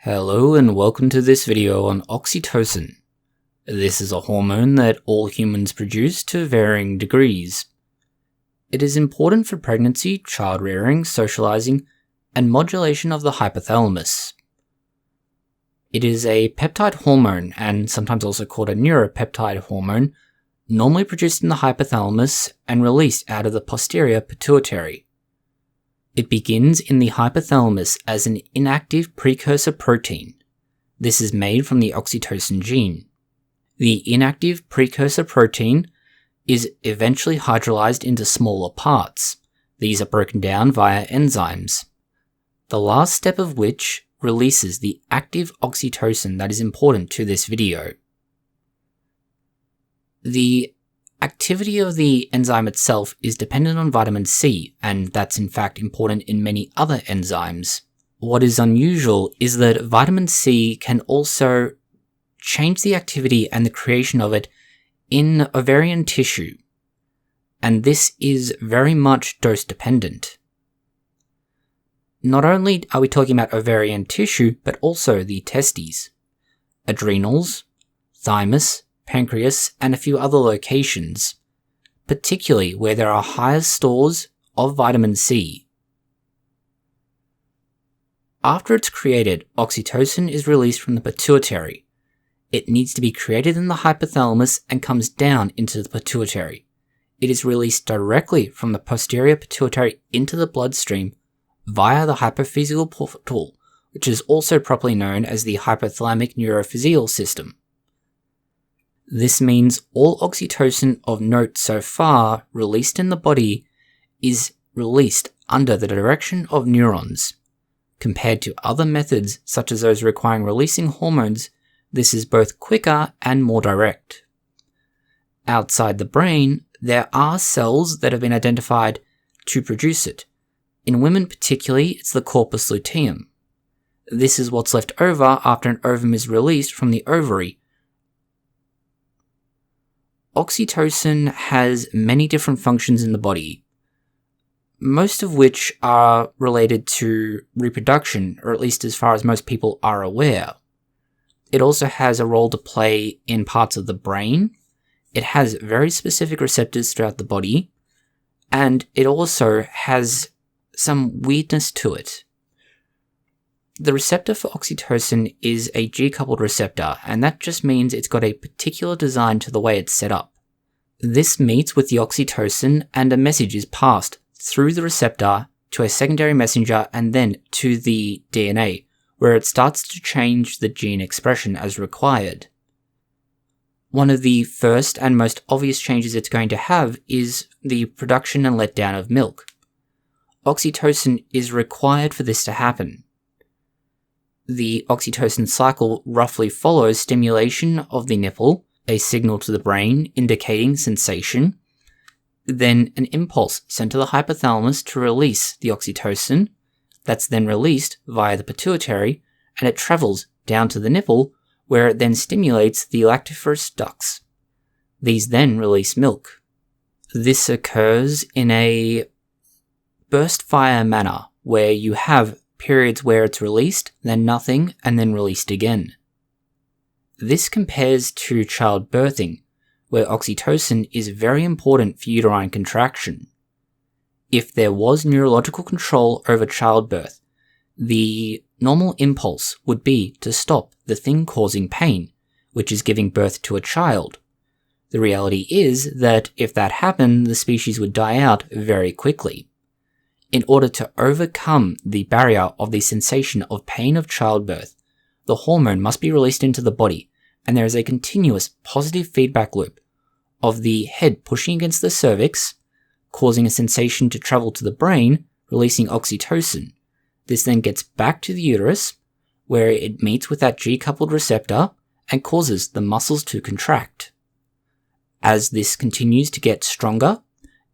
Hello and welcome to this video on oxytocin. This is a hormone that all humans produce to varying degrees. It is important for pregnancy, child rearing, socializing, and modulation of the hypothalamus. It is a peptide hormone, and sometimes also called a neuropeptide hormone, normally produced in the hypothalamus and released out of the posterior pituitary. It begins in the hypothalamus as an inactive precursor protein. This is made from the oxytocin gene. The inactive precursor protein is eventually hydrolyzed into smaller parts. These are broken down via enzymes, the last step of which releases the active oxytocin that is important to this video. The activity of the enzyme itself is dependent on vitamin C, and that's in fact important in many other enzymes. What is unusual is that vitamin C can also change the activity and the creation of it in ovarian tissue, and this is very much dose dependent. Not only are we talking about ovarian tissue, but also the testes, adrenals, thymus, pancreas, and a few other locations, particularly where there are higher stores of vitamin C. After it's created, oxytocin is released from the pituitary. It needs to be created in the hypothalamus and comes down into the pituitary. It is released directly from the posterior pituitary into the bloodstream via the hypophyseal portal, which is also properly known as the hypothalamic neurophyseal system. This means all oxytocin of note so far released in the body is released under the direction of neurons. Compared to other methods such as those requiring releasing hormones, this is both quicker and more direct. Outside the brain, there are cells that have been identified to produce it. In women particularly, it's the corpus luteum. This is what's left over after an ovum is released from the ovary. Oxytocin has many different functions in the body, most of which are related to reproduction, or at least as far as most people are aware. It also has a role to play in parts of the brain. It has very specific receptors throughout the body, and it also has some weirdness to it. The receptor for oxytocin is a G-coupled receptor, and that just means it's got a particular design to the way it's set up. This meets with the oxytocin and a message is passed through the receptor to a secondary messenger and then to the DNA, where it starts to change the gene expression as required. One of the first and most obvious changes it's going to have is the production and letdown of milk. Oxytocin is required for this to happen. The oxytocin cycle roughly follows stimulation of the nipple, a signal to the brain indicating sensation, then an impulse sent to the hypothalamus to release the oxytocin, that's then released via the pituitary, and it travels down to the nipple, where it then stimulates the lactiferous ducts. These then release milk. This occurs in a burst fire manner, where you have periods where it's released, then nothing, and then released again. This compares to childbirthing, where oxytocin is very important for uterine contraction. If there was neurological control over childbirth, the normal impulse would be to stop the thing causing pain, which is giving birth to a child. The reality is that if that happened, the species would die out very quickly. In order to overcome the barrier of the sensation of pain of childbirth, the hormone must be released into the body, and there is a continuous positive feedback loop of the head pushing against the cervix, causing a sensation to travel to the brain, releasing oxytocin. This then gets back to the uterus, where it meets with that G-coupled receptor and causes the muscles to contract. As this continues to get stronger,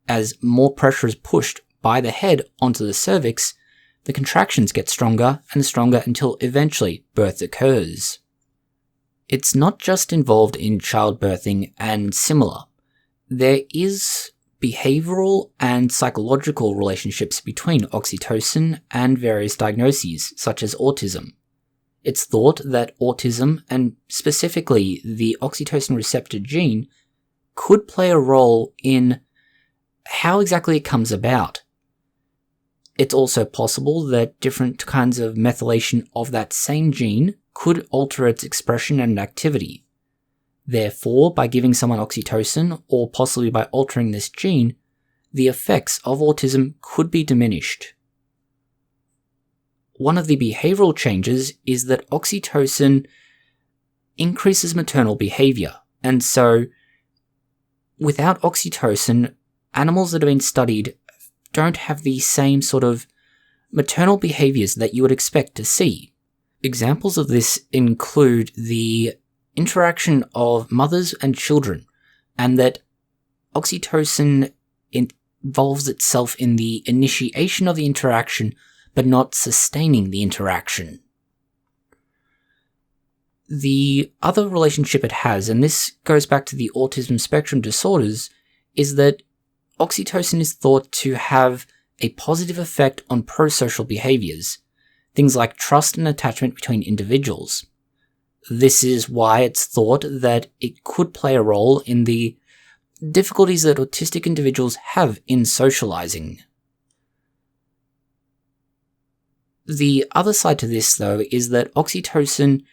as more pressure is pushed by the head onto the cervix, the contractions get stronger and stronger until eventually birth occurs. It's not just involved in childbirthing and similar. There is behavioral and psychological relationships between oxytocin and various diagnoses, such as autism. It's thought that autism, and specifically the oxytocin receptor gene, could play a role in how exactly it comes about. It's also possible that different kinds of methylation of that same gene could alter its expression and activity. Therefore, by giving someone oxytocin, or possibly by altering this gene, the effects of autism could be diminished. One of the behavioral changes is that oxytocin increases maternal behaviour, and so without oxytocin, animals that have been studied don't have the same sort of maternal behaviours that you would expect to see. Examples of this include the interaction of mothers and children, and that oxytocin involves itself in the initiation of the interaction, but not sustaining the interaction. The other relationship it has, and this goes back to the autism spectrum disorders, is that oxytocin is thought to have a positive effect on prosocial behaviours, things like trust and attachment between individuals. This is why it's thought that it could play a role in the difficulties that autistic individuals have in socializing. The other side to this, though, is that oxytocin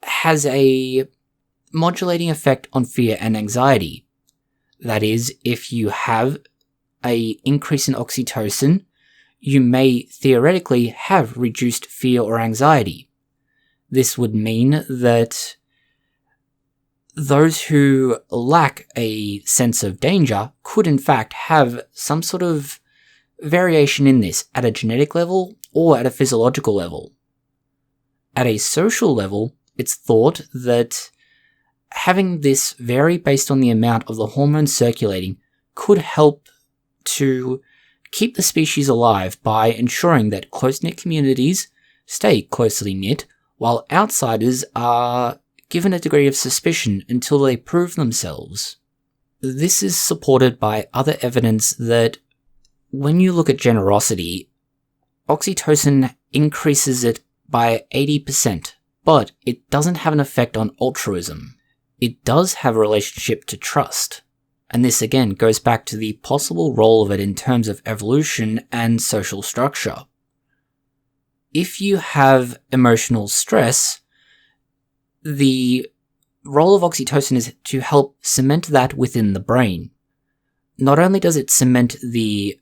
has a modulating effect on fear and anxiety. That is, if you have an increase in oxytocin, you may theoretically have reduced fear or anxiety. This would mean that those who lack a sense of danger could in fact have some sort of variation in this at a genetic level or at a physiological level. At a social level, it's thought that having this vary based on the amount of the hormone circulating could help to keep the species alive by ensuring that close-knit communities stay closely knit, while outsiders are given a degree of suspicion until they prove themselves. This is supported by other evidence that when you look at generosity, oxytocin increases it by 80%, but it doesn't have an effect on altruism. It does have a relationship to trust, and this again goes back to the possible role of it in terms of evolution and social structure. If you have emotional stress, the role of oxytocin is to help cement that within the brain. Not only does it cement the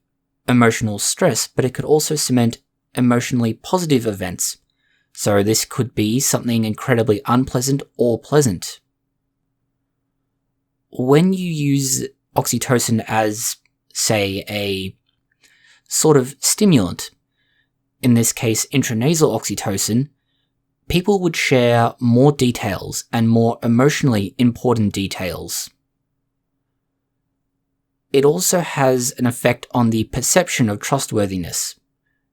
emotional stress, but it could also cement emotionally positive events. So this could be something incredibly unpleasant or pleasant. When you use oxytocin as, say, a sort of stimulant, in this case intranasal oxytocin, people would share more details and more emotionally important details. It also has an effect on the perception of trustworthiness.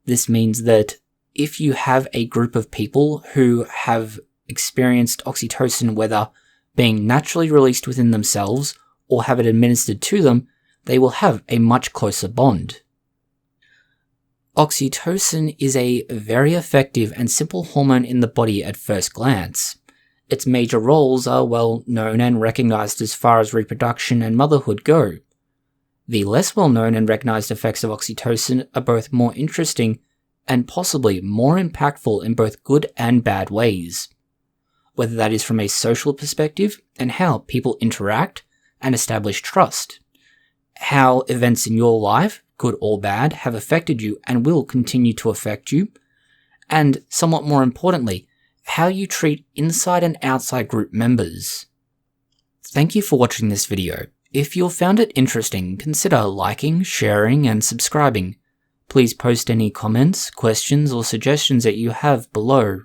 This means that if you have a group of people who have experienced oxytocin, whether being naturally released within themselves or have it administered to them, they will have a much closer bond. Oxytocin is a very effective and simple hormone in the body at first glance. Its major roles are well known and recognized as far as reproduction and motherhood go. The less well known and recognized effects of oxytocin are both more interesting and possibly more impactful in both good and bad ways. Whether that is from a social perspective and how people interact and establish trust. How events in your life, good or bad, have affected you and will continue to affect you. And somewhat more importantly, how you treat inside and outside group members. Thank you for watching this video. If you found it interesting, consider liking, sharing, and subscribing. Please post any comments, questions, or suggestions that you have below.